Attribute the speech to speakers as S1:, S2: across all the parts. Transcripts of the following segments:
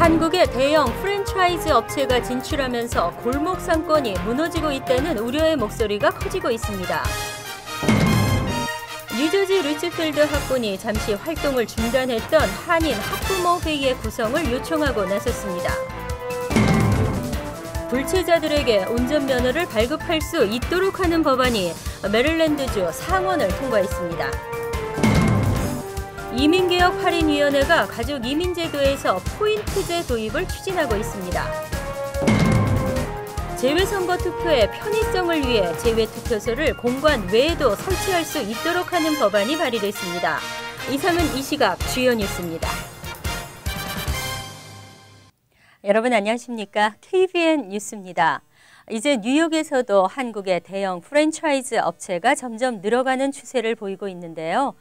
S1: 한국의 대형 프랜차이즈 업체가 진출하면서 골목 상권이 무너지고 있다는 우려의 목소리가 커지고 있습니다. 뉴저지 리치필드 학군이 잠시 활동을 중단했던 한인 학부모회의의 구성을 요청하고 나섰습니다. 불체자들에게 운전면허를 발급할 수 있도록 하는 법안이 메릴랜드주 상원을 통과했습니다. 이민개혁 할인위원회가 가족 이민제도에서 포인트제 도입을 추진하고 있습니다. 재외선거 투표의 편의성을 위해 재외투표소를 공관 외에도 설치할 수 있도록 하는 법안이 발의됐습니다. 이상은 이 시각 주요 뉴스입니다. 여러분 안녕하십니까? KBN 뉴스입니다. 이제 뉴욕에서도 한국의 대형 프랜차이즈 업체가 점점 늘어가는 추세를 보이고 있는데요.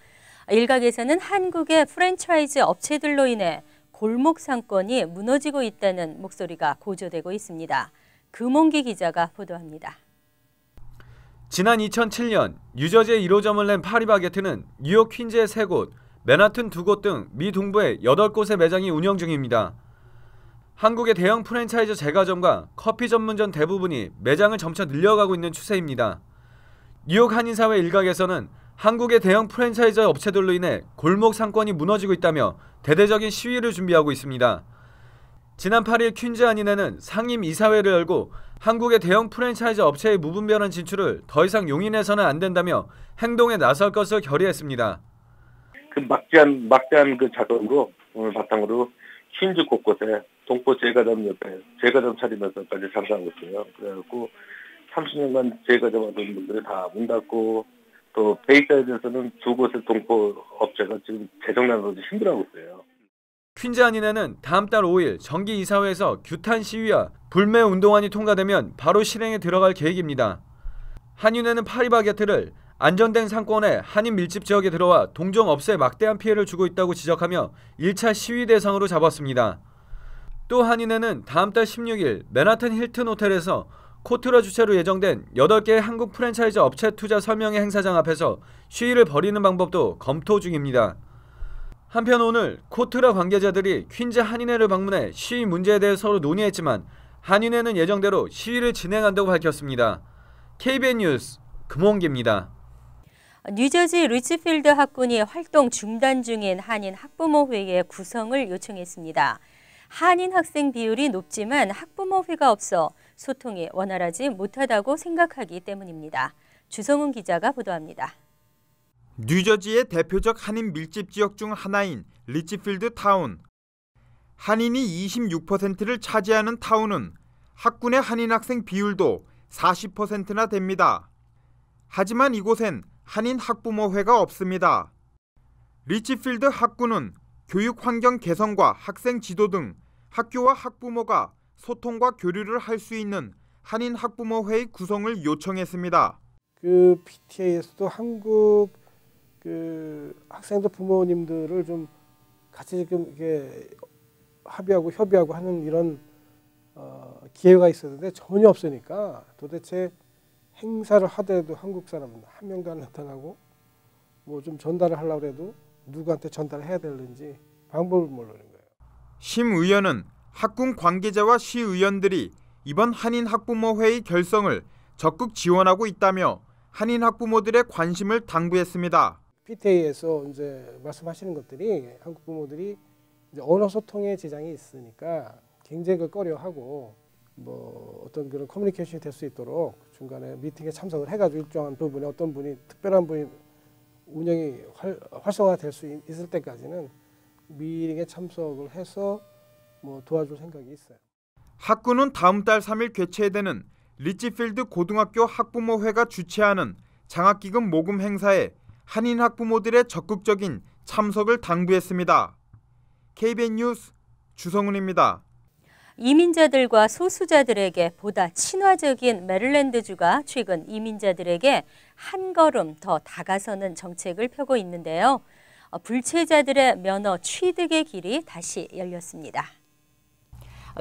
S1: 일각에서는 한국의 프랜차이즈 업체들로 인해 골목 상권이 무너지고 있다는 목소리가 고조되고 있습니다. 금홍기 기자가 보도합니다.
S2: 지난 2007년 뉴저지에 1호점을 낸 파리바게트는 뉴욕 퀸즈의 3곳, 맨하튼 2곳 등 미 동부의 8곳의 매장이 운영 중입니다. 한국의 대형 프랜차이즈 제과점과 커피 전문점 대부분이 매장을 점차 늘려가고 있는 추세입니다. 뉴욕 한인사회 일각에서는 한국의 대형 프랜차이즈 업체들로 인해 골목 상권이 무너지고 있다며 대대적인 시위를 준비하고 있습니다. 지난 8일 퀸즈 한인회는 상임 이사회를 열고 한국의 대형 프랜차이즈 업체의 무분별한 진출을 더 이상 용인해서는 안 된다며 행동에 나설 것을 결의했습니다.
S3: 그 막대한 그 자금으로 오늘 바탕으로 퀸즈 곳곳에 동포 제과점 옆에 제과점 차리면서까지 장사하고 있어요. 그래갖고 30년간 제과점 하던 분들이 다 문 닫고 또 베이사이드에서는 2곳의 동포 업체가 지금 재정난으로 힘들어하고 있어요.
S2: 퀸즈 한인회는 다음 달 5일 정기이사회에서 규탄 시위와 불매 운동안이 통과되면 바로 실행에 들어갈 계획입니다. 한인회는 파리바게트를 안전된 상권의 한인 밀집 지역에 들어와 동종업체에 막대한 피해를 주고 있다고 지적하며 1차 시위 대상으로 잡았습니다. 또 한인회는 다음 달 16일 맨하튼 힐튼 호텔에서 코트라 주최로 예정된 8개의 한국 프랜차이즈 업체 투자 설명회 행사장 앞에서 시위를 벌이는 방법도 검토 중입니다. 한편 오늘 코트라 관계자들이 퀸즈 한인회를 방문해 시위 문제에 대해 서로 논의했지만 한인회는 예정대로 시위를 진행한다고 밝혔습니다. KBN 뉴스 금홍기입니다.
S1: 뉴저지 리치필드 학군이 활동 중단 중인 한인 학부모회의의 구성을 요청했습니다. 한인 학생 비율이 높지만 학부모회가 없어 소통이 원활하지 못하다고 생각하기 때문입니다. 주성훈 기자가 보도합니다.
S4: 뉴저지의 대표적 한인 밀집 지역 중 하나인 리치필드 타운. 한인이 26%를 차지하는 타운은 학군의 한인 학생 비율도 40%나 됩니다. 하지만 이곳엔 한인 학부모회가 없습니다. 리치필드 학군은 교육 환경 개선과 학생 지도 등 학교와 학부모가 소통과 교류를 할 수 있는 한인 학부모회의 구성을 요청했습니다.
S5: 그 PTA에서도 한국 학생들 부모님들을 좀 같이 좀 이렇게 합의하고 협의하고 하는 이런 기회가 있었는데 전혀 없으니까 도대체 행사를 하더라도 한국 사람은 한 명도 안 나타나고 뭐 좀 전달을 하려고 해도 누구한테 전달을 해야 되는지 방법을 모르는 거예요.
S4: 심 의원은 학군 관계자와 시의원들이 이번 한인 학부모회의 결성을 적극 지원하고 있다며 한인 학부모들의 관심을 당부했습니다.
S5: PTA에서 이제 말씀하시는 것들이 한국 부모들이 이제 언어 소통에 지장이 있으니까 굉장히 꺼려하고 뭐 어떤 그런 커뮤니케이션이 될 수 있도록 중간에 미팅에 참석을 해가지고 일정한 부분에 어떤 분이 특별한 분이 운영이 활성화될 수 있을 때까지는 미팅에 참석을 해서 뭐 도와줄 생각이 있어요.
S4: 학군은 다음 달 3일 개최되는 리치필드 고등학교 학부모회가 주최하는 장학기금 모금 행사에 한인 학부모들의 적극적인 참석을 당부했습니다. KBN 뉴스 주성훈입니다.
S1: 이민자들과 소수자들에게 보다 친화적인 메릴랜드주가 최근 이민자들에게 한 걸음 더 다가서는 정책을 펴고 있는데요. 불체자들의 면허 취득의 길이 다시 열렸습니다.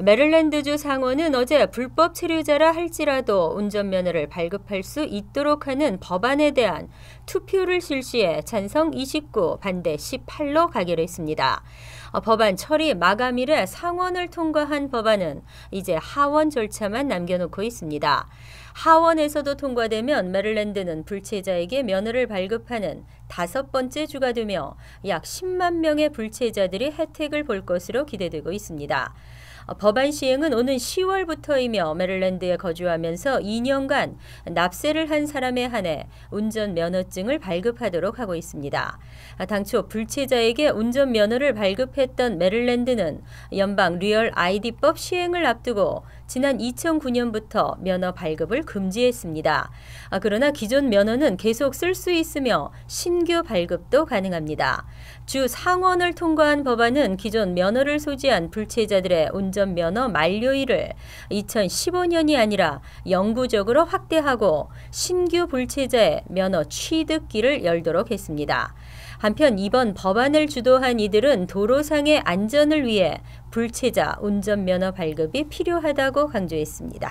S1: 메릴랜드주 상원은 어제 불법 체류자라 할지라도 운전면허를 발급할 수 있도록 하는 법안에 대한 투표를 실시해 찬성 29, 반대 18로 가결했습니다. 법안 처리 마감일에 상원을 통과한 법안은 이제 하원 절차만 남겨놓고 있습니다. 하원에서도 통과되면 메릴랜드는 불체자에게 면허를 발급하는 5번째 주가 되며 약 10만 명의 불체자들이 혜택을 볼 것으로 기대되고 있습니다. 법안 시행은 오는 10월부터이며 메릴랜드에 거주하면서 2년간 납세를 한 사람에 한해 운전면허증을 발급하도록 하고 있습니다. 당초 불체자에게 운전면허를 발급했던 메릴랜드는 연방 리얼 아이디법 시행을 앞두고 지난 2009년부터 면허 발급을 금지했습니다. 그러나 기존 면허는 계속 쓸 수 있으며 신규 발급도 가능합니다. 주 상원을 통과한 법안은 기존 면허를 소지한 불체자들의 운전면허 만료일을 2015년이 아니라 영구적으로 확대하고 신규 불체자의 면허 취득기를 열도록 했습니다. 한편 이번 법안을 주도한 이들은 도로상의 안전을 위해 불체자 운전면허 발급이 필요하다고 강조했습니다.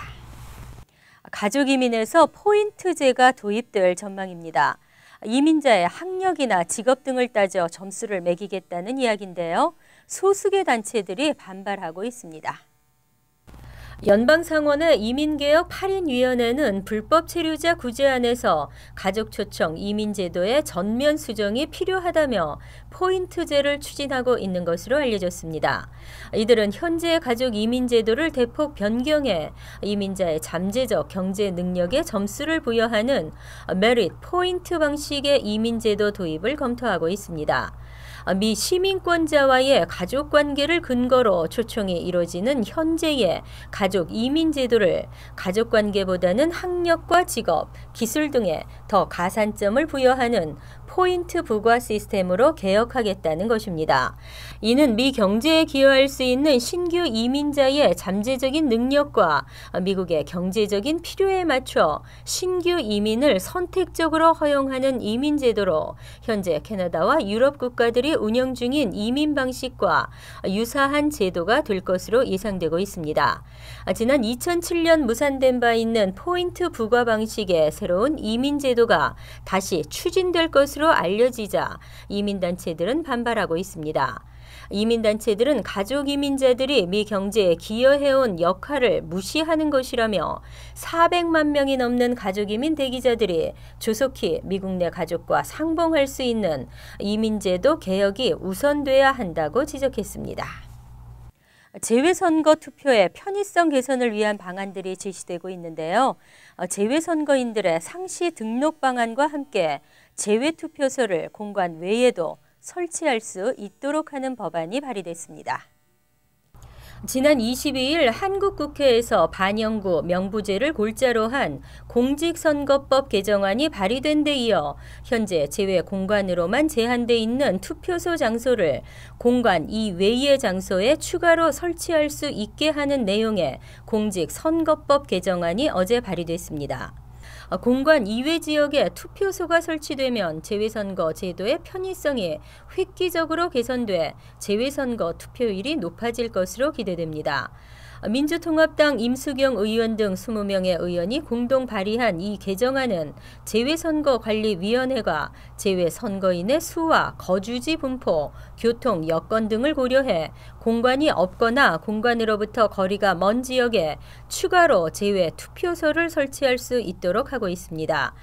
S1: 가족 이민에서 포인트제가 도입될 전망입니다. 이민자의 학력이나 직업 등을 따져 점수를 매기겠다는 이야기인데요. 소수계 단체들이 반발하고 있습니다. 연방상원의 이민개혁 8인위원회는 불법 체류자 구제안에서 가족초청 이민제도의 전면 수정이 필요하다며 포인트제를 추진하고 있는 것으로 알려졌습니다. 이들은 현재 가족 이민제도를 대폭 변경해 이민자의 잠재적 경제 능력에 점수를 부여하는 메릿 포인트 방식의 이민제도 도입을 검토하고 있습니다. 미 시민권자와의 가족관계를 근거로 초청이 이루어지는 현재의 가족 이민제도를 가족관계보다는 학력과 직업, 기술 등에 더 가산점을 부여하는 포인트 부과 시스템으로 개혁하겠다는 것입니다. 이는 미 경제에 기여할 수 있는 신규 이민자의 잠재적인 능력과 미국의 경제적인 필요에 맞춰 신규 이민을 선택적으로 허용하는 이민제도로 현재 캐나다와 유럽 국가들이 운영 중인 이민 방식과 유사한 제도가 될 것으로 예상되고 있습니다. 지난 2007년 무산된 바 있는 포인트 부과 방식의 새로운 이민제도가 다시 추진될 것으로 알려지자 이민단체들은 반발하고 있습니다. 이민단체들은 가족 이민자들이 미 경제에 기여해온 역할을 무시하는 것이라며 400만 명이 넘는 가족 이민 대기자들이 조속히 미국 내 가족과 상봉할 수 있는 이민제도 개혁이 우선돼야 한다고 지적했습니다. 재외선거 투표의 편의성 개선을 위한 방안들이 제시되고 있는데요. 재외선거인들의 상시 등록 방안과 함께 재외투표소를 공관 외에도 설치할 수 있도록 하는 법안이 발의됐습니다. 지난 22일 한국 국회에서 반영구 명부제를 골자로 한 공직선거법 개정안이 발의된 데 이어 현재 제외 공관으로만 제한돼 있는 투표소 장소를 공관 이외의 장소에 추가로 설치할 수 있게 하는 내용의 공직선거법 개정안이 어제 발의됐습니다. 공관 이외 지역에 투표소가 설치되면 재외선거 제도의 편의성이 획기적으로 개선돼 재외선거 투표율이 높아질 것으로 기대됩니다. 민주통합당 임수경 의원 등 20명의 의원이 공동 발의한 이 개정안은 재외선거관리위원회가 재외선거인의 수와 거주지 분포, 교통, 여건 등을 고려해 공관이 없거나 공관으로부터 거리가 먼 지역에 추가로 재외 투표소를 설치할 수 있도록 하고 있습니다.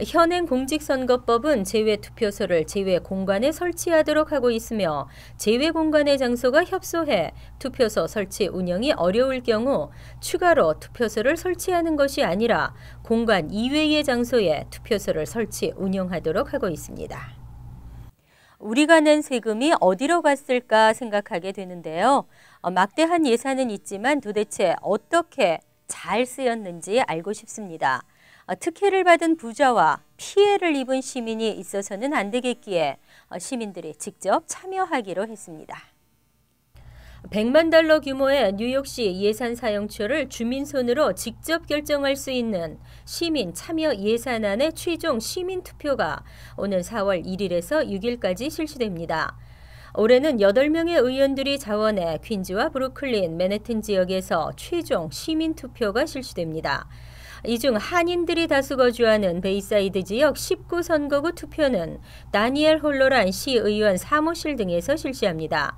S1: 현행 공직선거법은 재외투표소를 재외공관에 설치하도록 하고 있으며 재외공관의 장소가 협소해 투표소 설치 운영이 어려울 경우 추가로 투표소를 설치하는 것이 아니라 공관 이외의 장소에 투표소를 설치 운영하도록 하고 있습니다. 우리가 낸 세금이 어디로 갔을까 생각하게 되는데요. 막대한 예산은 있지만 도대체 어떻게 잘 쓰였는지 알고 싶습니다. 특혜를 받은 부자와 피해를 입은 시민이 있어서는 안 되겠기에 시민들이 직접 참여하기로 했습니다. 100만 달러 규모의 뉴욕시 예산 사용처를 주민 손으로 직접 결정할 수 있는 시민 참여 예산안의 최종 시민 투표가 오는 4월 1일에서 6일까지 실시됩니다. 올해는 8명의 의원들이 자원해 퀸즈와 브루클린, 맨해튼 지역에서 최종 시민투표가 실시됩니다. 이 중 한인들이 다수 거주하는 베이사이드 지역 19 선거구 투표는 다니엘 홀로란 시의원 사무실 등에서 실시합니다.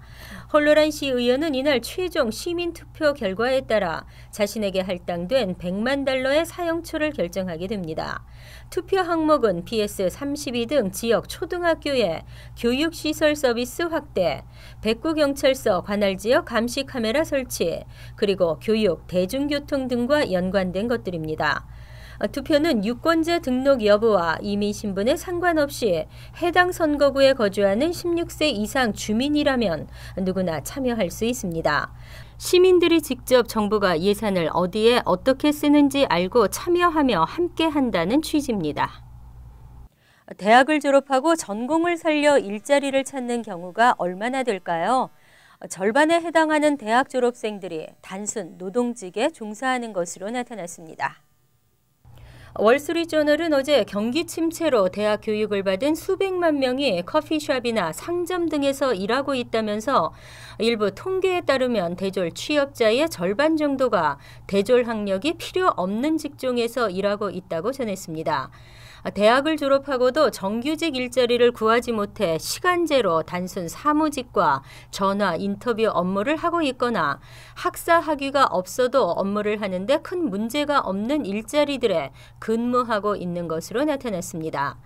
S1: 홀로란 시의원은 이날 최종 시민투표 결과에 따라 자신에게 할당된 $1,000,000의 사용처를 결정하게 됩니다. 투표 항목은 PS32 등 지역 초등학교의 교육시설 서비스 확대, 백구경찰서 관할지역 감시 카메라 설치, 그리고 교육, 대중교통 등과 연관된 것들입니다. 투표는 유권자 등록 여부와 이민신분에 상관없이 해당 선거구에 거주하는 16세 이상 주민이라면 누구나 참여할 수 있습니다. 시민들이 직접 정부가 예산을 어디에 어떻게 쓰는지 알고 참여하며 함께 한다는 취지입니다. 대학을 졸업하고 전공을 살려 일자리를 찾는 경우가 얼마나 될까요? 절반에 해당하는 대학 졸업생들이 단순 노동직에 종사하는 것으로 나타났습니다. 월스트리트저널은 어제 경기 침체로 대학 교육을 받은 수백만 명이 커피숍이나 상점 등에서 일하고 있다면서 일부 통계에 따르면 대졸 취업자의 절반 정도가 대졸 학력이 필요 없는 직종에서 일하고 있다고 전했습니다. 대학을 졸업하고도 정규직 일자리를 구하지 못해 시간제로 단순 사무직과 전화, 인터뷰 업무를 하고 있거나 학사 학위가 없어도 업무를 하는데 큰 문제가 없는 일자리들에 근무하고 있는 것으로 나타났습니다.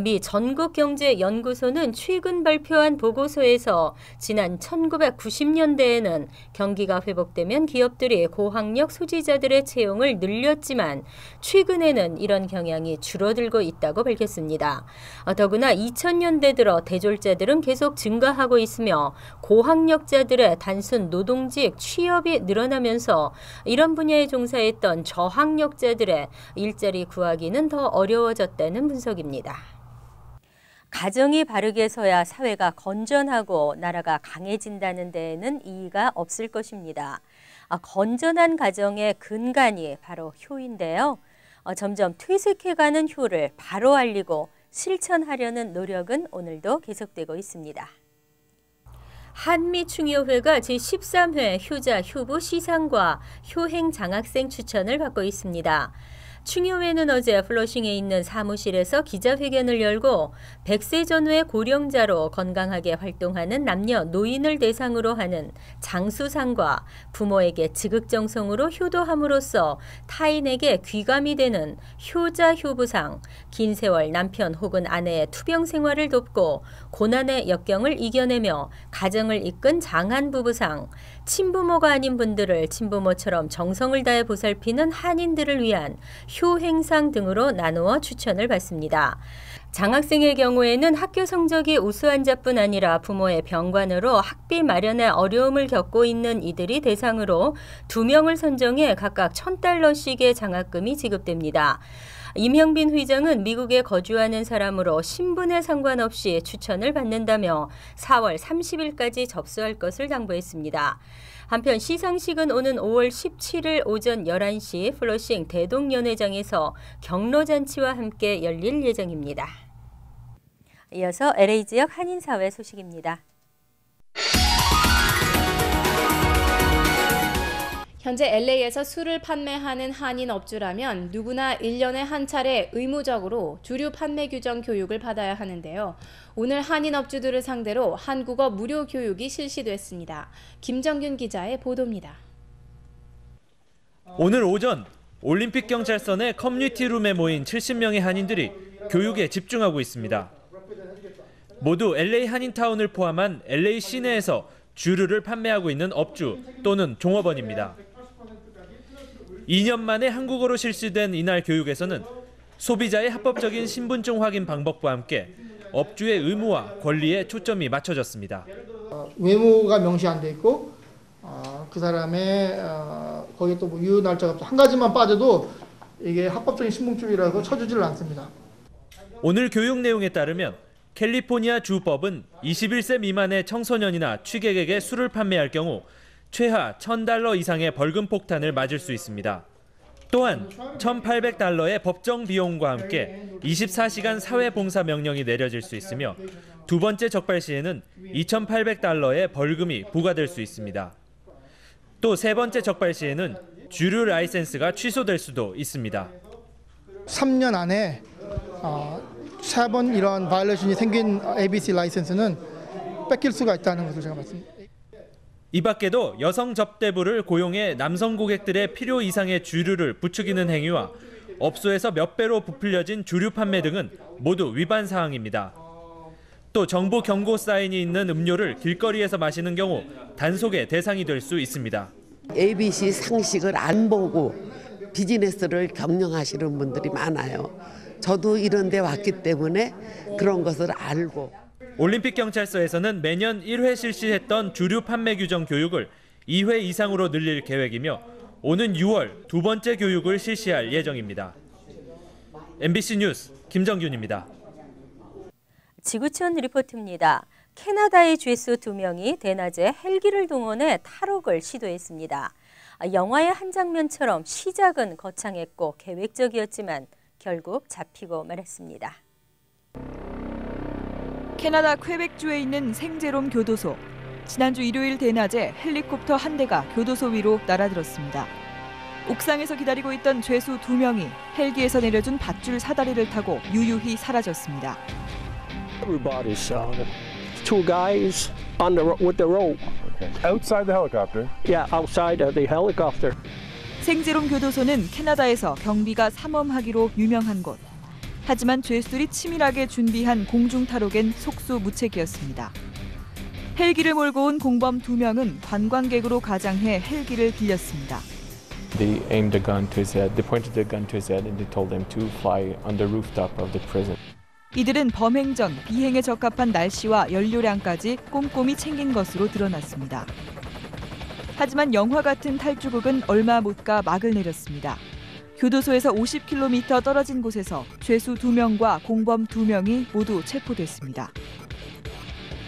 S1: 미 전국경제연구소는 최근 발표한 보고서에서 지난 1990년대에는 경기가 회복되면 기업들이 고학력 소지자들의 채용을 늘렸지만 최근에는 이런 경향이 줄어들고 있다고 밝혔습니다. 더구나 2000년대 들어 대졸자들은 계속 증가하고 있으며 고학력자들의 단순 노동직 취업이 늘어나면서 이런 분야에 종사했던 저학력자들의 일자리 구하기는 더 어려워졌다는 분석입니다. 가정이 바르게 서야 사회가 건전하고 나라가 강해진다는 데에는 이의가 없을 것입니다. 건전한 가정의 근간이 바로 효인데요. 점점 퇴색해가는 효를 바로 알리고 실천하려는 노력은 오늘도 계속되고 있습니다. 한미충효회가 제13회 효자 효부 시상과 효행 장학생 추천을 받고 있습니다. 충효회는 어제 플러싱에 있는 사무실에서 기자회견을 열고 100세 전후의 고령자로 건강하게 활동하는 남녀 노인을 대상으로 하는 장수상과 부모에게 지극정성으로 효도함으로써 타인에게 귀감이 되는 효자 효부상, 긴 세월 남편 혹은 아내의 투병 생활을 돕고 고난의 역경을 이겨내며 가정을 이끈 장한 부부상, 친부모가 아닌 분들을 친부모처럼 정성을 다해 보살피는 한인들을 위한 효행상 등으로 나누어 추천을 받습니다. 장학생의 경우에는 학교 성적이 우수한 자뿐 아니라 부모의 병관으로 학비 마련에 어려움을 겪고 있는 이들이 대상으로 2명을 선정해 각각 $1,000씩의 장학금이 지급됩니다. 임형빈 회장은 미국에 거주하는 사람으로 신분에 상관없이 추천을 받는다며 4월 30일까지 접수할 것을 당부했습니다. 한편 시상식은 오는 5월 17일 오전 11시 플러싱 대동연회장에서 경로잔치와 함께 열릴 예정입니다. 이어서 LA 지역 한인사회 소식입니다.
S6: 현재 LA에서 술을 판매하는 한인 업주라면 누구나 1년에 한 차례 의무적으로 주류 판매 규정 교육을 받아야 하는데요. 오늘 한인 업주들을 상대로 한국어 무료 교육이 실시됐습니다. 김정균 기자의 보도입니다.
S7: 오늘 오전 올림픽 경찰서 내 커뮤니티룸에 모인 70명의 한인들이 교육에 집중하고 있습니다. 모두 LA 한인타운을 포함한 LA 시내에서 주류를 판매하고 있는 업주 또는 종업원입니다. 2년 만에 한국어로 실시된 이날 교육에서는 소비자의 합법적인 신분증 확인 방법과 함께 업주의 의무와 권리에 초점이 맞춰졌습니다.
S8: 외모가 명시 안 돼 있고 그 사람의 거기에 또 뭐 유효 날짜가 한 가지만 빠져도 이게 합법적인 신분증이라고 쳐주지를 않습니다.
S7: 오늘 교육 내용에 따르면 캘리포니아 주법은 21세 미만의 청소년이나 취객에게 술을 판매할 경우 최하 $1,000 이상의 벌금 폭탄을 맞을 수 있습니다. 또한 $1,800의 법정 비용과 함께 24시간 사회봉사 명령이 내려질 수 있으며 두 번째 적발 시에는 $2,800의 벌금이 부과될 수 있습니다. 또 세 번째 적발 시에는 주류 라이센스가 취소될 수도 있습니다.
S8: 3년 안에 3번 이런 바이올레이션이 생긴 ABC 라이센스는 뺏길 수가 있다는 것을 제가 말씀드립니다.
S7: 이 밖에도 여성 접대부를 고용해 남성 고객들의 필요 이상의 주류를 부추기는 행위와 업소에서 몇 배로 부풀려진 주류 판매 등은 모두 위반 사항입니다. 또 정보 경고 사인이 있는 음료를 길거리에서 마시는 경우 단속의 대상이 될 수 있습니다.
S9: ABC 상식을 안 보고 비즈니스를 경영하시는 분들이 많아요. 저도 이런 데 왔기 때문에 그런 것을 알고.
S7: 올림픽 경찰서에서는 매년 1회 실시했던 주류 판매 규정 교육을 2회 이상으로 늘릴 계획이며 오는 6월 두 번째 교육을 실시할 예정입니다. MBC 뉴스 김정균입니다.
S1: 지구촌 리포트입니다. 캐나다의 죄수 2명이 대낮에 헬기를 동원해 탈옥을 시도했습니다. 영화의 한 장면처럼 시작은 거창했고 계획적이었지만 결국 잡히고 말았습니다.
S10: 캐나다 퀘벡주에 있는 생제롬 교도소. 지난주 일요일 대낮에 헬리콥터 한 대가 교도소 위로 날아들었습니다. 옥상에서 기다리고 있던 죄수 2명이 헬기에서 내려준 밧줄 사다리를 타고 유유히 사라졌습니다.
S11: Everybody saw the two guys with the rope.
S12: Outside the helicopter?
S11: Yeah, outside of the helicopter.
S10: 생제롬 교도소는 캐나다에서 경비가 삼엄하기로 유명한 곳. 하지만 죄수들이 치밀하게 준비한 공중 탈옥엔 속수무책이었습니다. 헬기를 몰고 온 공범 2명은 관광객으로 가장해 헬기를 빌렸습니다.
S13: They aimed a gun to his head. They pointed the gun to his head and they told him to fly on the rooftop of the prison.
S10: 이들은 범행 전 비행에 적합한 날씨와 연료량까지 꼼꼼히 챙긴 것으로 드러났습니다. 하지만 영화 같은 탈주국은 얼마 못 가 막을 내렸습니다. 교도소에서 50km 떨어진 곳에서 죄수 2명과 공범 2명이 모두 체포됐습니다.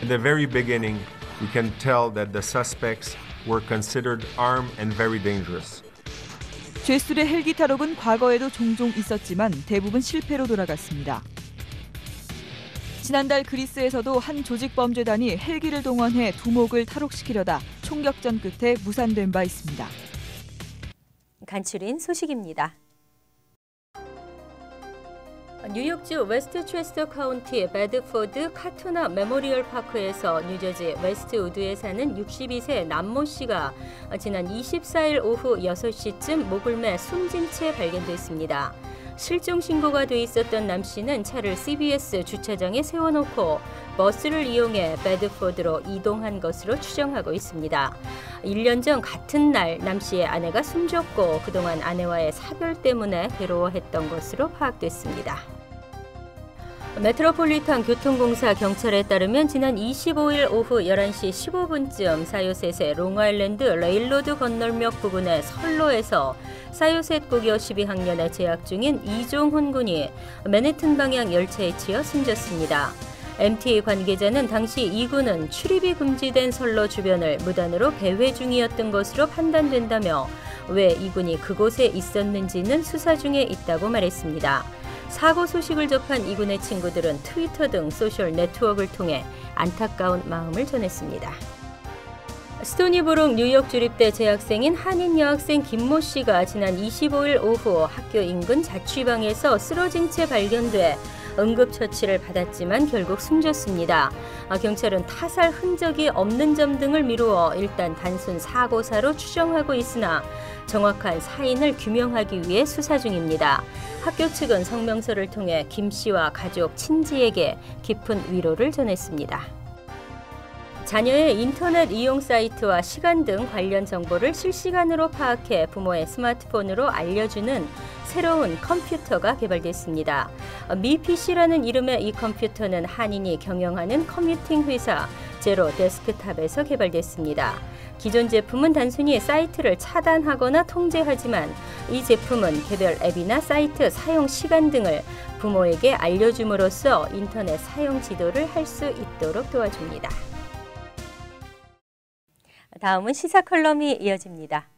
S12: In the very beginning, we can tell that the suspects were considered armed and very dangerous.
S10: 죄수들의 헬기 탈옥은 과거에도 종종 있었지만 대부분 실패로 돌아갔습니다. 지난달 그리스에서도 한 조직범죄단이 헬기를 동원해 두목을 탈옥시키려다 총격전 끝에 무산된 바 있습니다.
S1: 간추린 소식입니다. 뉴욕주 웨스트체스터 카운티 베드포드 카투나 메모리얼 파크에서 뉴저지 웨스트우드에 사는 62세 남모 씨가 지난 24일 오후 6시쯤 목을 매 숨진 채 발견됐습니다. 실종 신고가 돼 있었던 남 씨는 차를 CBS 주차장에 세워놓고 버스를 이용해 베드포드로 이동한 것으로 추정하고 있습니다. 1년 전 같은 날 남 씨의 아내가 숨졌고 그동안 아내와의 사별 때문에 괴로워했던 것으로 파악됐습니다. 메트로폴리탄 교통공사 경찰에 따르면 지난 25일 오후 11시 15분쯤 사요셋의 롱아일랜드 레일로드 건널역 부근의 선로에서 사요셋 고교 12학년에 재학 중인 이종훈 군이 맨해튼 방향 열차에 치여 숨졌습니다. MTA 관계자는 당시 이 군은 출입이 금지된 선로 주변을 무단으로 배회 중이었던 것으로 판단된다며 왜 이 군이 그곳에 있었는지는 수사 중에 있다고 말했습니다. 사고 소식을 접한 이 군의 친구들은 트위터 등 소셜 네트워크를 통해 안타까운 마음을 전했습니다. 스토니브룩 뉴욕 주립대 재학생인 한인 여학생 김모 씨가 지난 25일 오후 학교 인근 자취방에서 쓰러진 채 발견돼 응급처치를 받았지만 결국 숨졌습니다. 경찰은 타살 흔적이 없는 점 등을 미루어 일단 단순 사고사로 추정하고 있으나 정확한 사인을 규명하기 위해 수사 중입니다. 학교 측은 성명서를 통해 김 씨와 가족, 친지에게 깊은 위로를 전했습니다. 자녀의 인터넷 이용 사이트와 시간 등 관련 정보를 실시간으로 파악해 부모의 스마트폰으로 알려주는 새로운 컴퓨터가 개발됐습니다. 미PC라는 이름의 이 컴퓨터는 한인이 경영하는 커뮤팅 회사 제로 데스크탑에서 개발됐습니다. 기존 제품은 단순히 사이트를 차단하거나 통제하지만 이 제품은 개별 앱이나 사이트 사용 시간 등을 부모에게 알려줌으로써 인터넷 사용 지도를 할 수 있도록 도와줍니다. 다음은 시사 컬럼이 이어집니다.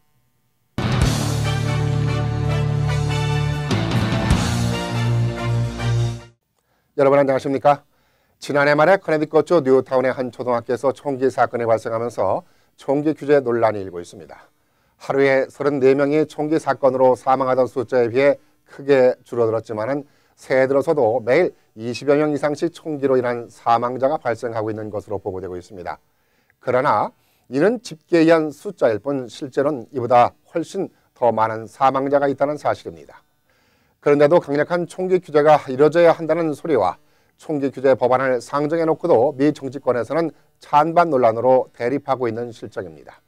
S14: 여러분 안녕하십니까? 지난해 말에 커네디컷주 뉴타운의 한 초등학교에서 총기 사건이 발생하면서 총기 규제 논란이 일고 있습니다. 하루에 34명이 총기 사건으로 사망하던 숫자에 비해 크게 줄어들었지만은 새해 들어서도 매일 20여 명 이상씩 총기로 인한 사망자가 발생하고 있는 것으로 보고되고 있습니다. 그러나 이는 집계에 의한 숫자일 뿐 실제로는 이보다 훨씬 더 많은 사망자가 있다는 사실입니다. 그런데도 강력한 총기 규제가 이뤄져야 한다는 소리와 총기 규제 법안을 상정해놓고도 미 정치권에서는 찬반 논란으로 대립하고 있는 실정입니다.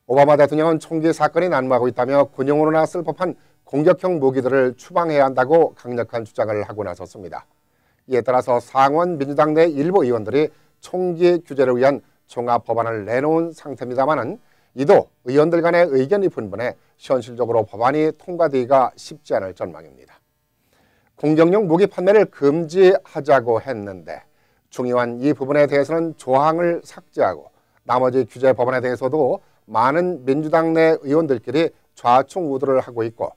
S14: 오바마 대통령은 총기 사건이 난무하고 있다며 군용으로나 쓸 법한 공격형 무기들을 추방해야 한다고 강력한 주장을 하고 나섰습니다. 이에 따라서 상원 민주당 내 일부 의원들이 총기 규제를 위한 종합 법안을 내놓은 상태입니다만은 이도 의원들 간의 의견이 분분해 현실적으로 법안이 통과되기가 쉽지 않을 전망입니다. 공격용 무기 판매를 금지하자고 했는데 중요한 이 부분에 대해서는 조항을 삭제하고 나머지 규제 법안에 대해서도 많은 민주당 내 의원들끼리 좌충우돌을 하고 있고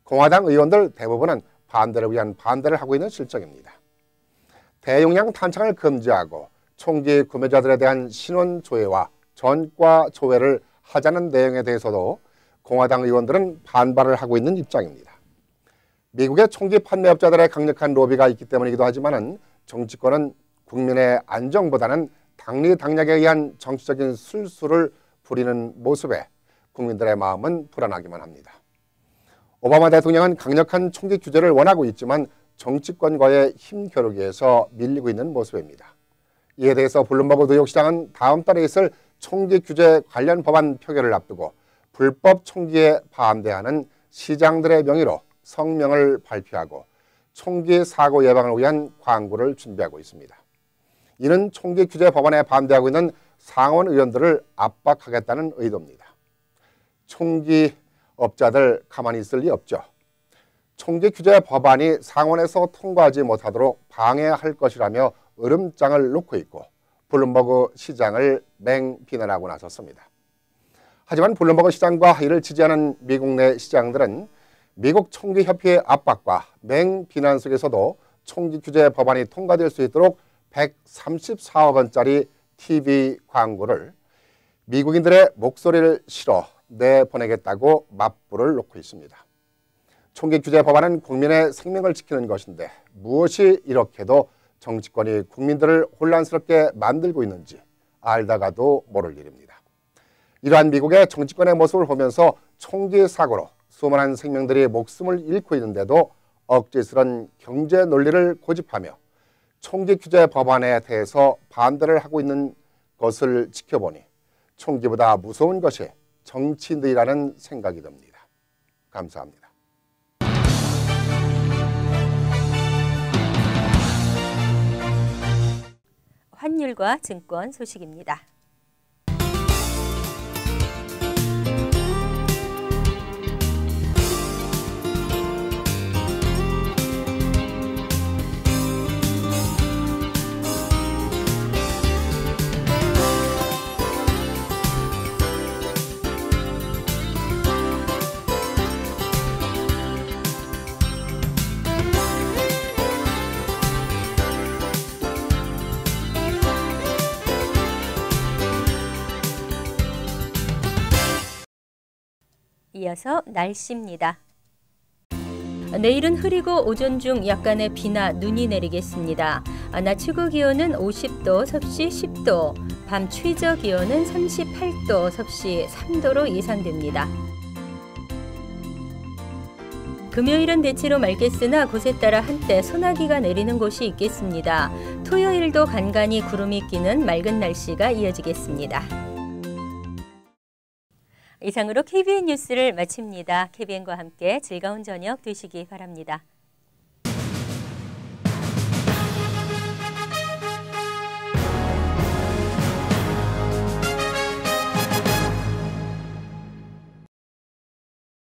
S14: 공화당 의원들 대부분은 반대를 위한 반대를 하고 있는 실정입니다. 대용량 탄창을 금지하고 총기 구매자들에 대한 신원 조회와 전과 조회를 하자는 내용에 대해서도 공화당 의원들은 반발을 하고 있는 입장입니다. 미국의 총기 판매업자들의 강력한 로비가 있기 때문이기도 하지만은 정치권은 국민의 안정보다는 당리당략에 의한 정치적인 술수를 부리는 모습에 국민들의 마음은 불안하기만 합니다. 오바마 대통령은 강력한 총기 규제를 원하고 있지만 정치권과의 힘겨루기에서 밀리고 있는 모습입니다. 이에 대해서 블룸버그 뉴욕시장은 다음 달에 있을 총기 규제 관련 법안 표결을 앞두고 불법 총기에 반대하는 시장들의 명의로 성명을 발표하고 총기 사고 예방을 위한 광고를 준비하고 있습니다. 이는 총기 규제 법안에 반대하고 있는 상원 의원들을 압박하겠다는 의도입니다. 총기 업자들 가만히 있을 리 없죠. 총기 규제 법안이 상원에서 통과하지 못하도록 방해할 것이라며 으름장을 놓고 있고 블룸버그 시장을 맹비난하고 나섰습니다. 하지만 블룸버그 시장과 이를 지지하는 미국 내 시장들은 미국 총기협회의 압박과 맹비난 속에서도 총기 규제 법안이 통과될 수 있도록 134억 원짜리 TV 광고를 미국인들의 목소리를 실어 내보내겠다고 맞불을 놓고 있습니다. 총기 규제 법안은 국민의 생명을 지키는 것인데 무엇이 이렇게도 정치권이 국민들을 혼란스럽게 만들고 있는지 알다가도 모를 일입니다. 이러한 미국의 정치권의 모습을 보면서 총기 사고로 수많은 생명들이 목숨을 잃고 있는데도 억지스런 경제 논리를 고집하며 총기 규제 법안에 대해서 반대를 하고 있는 것을 지켜보니 총기보다 무서운 것이 정치인들이라는 생각이 듭니다. 감사합니다.
S1: 환율과 증권 소식입니다. 이어서 날씨입니다. 내일은 흐리고 오전 중 약간의 비나 눈이 내리겠습니다. 낮 최고 기온은 50도, 섭씨 10도, 밤 최저 기온은 38도, 섭씨 3도로 예상됩니다. 금요일은 대체로 맑겠으나 곳에 따라 한때 소나기가 내리는 곳이 있겠습니다. 토요일도 간간히 구름이 끼는 맑은 날씨가 이어지겠습니다. 이상으로 KBN 뉴스를 마칩니다. KBN과 함께 즐거운 저녁 되시기 바랍니다.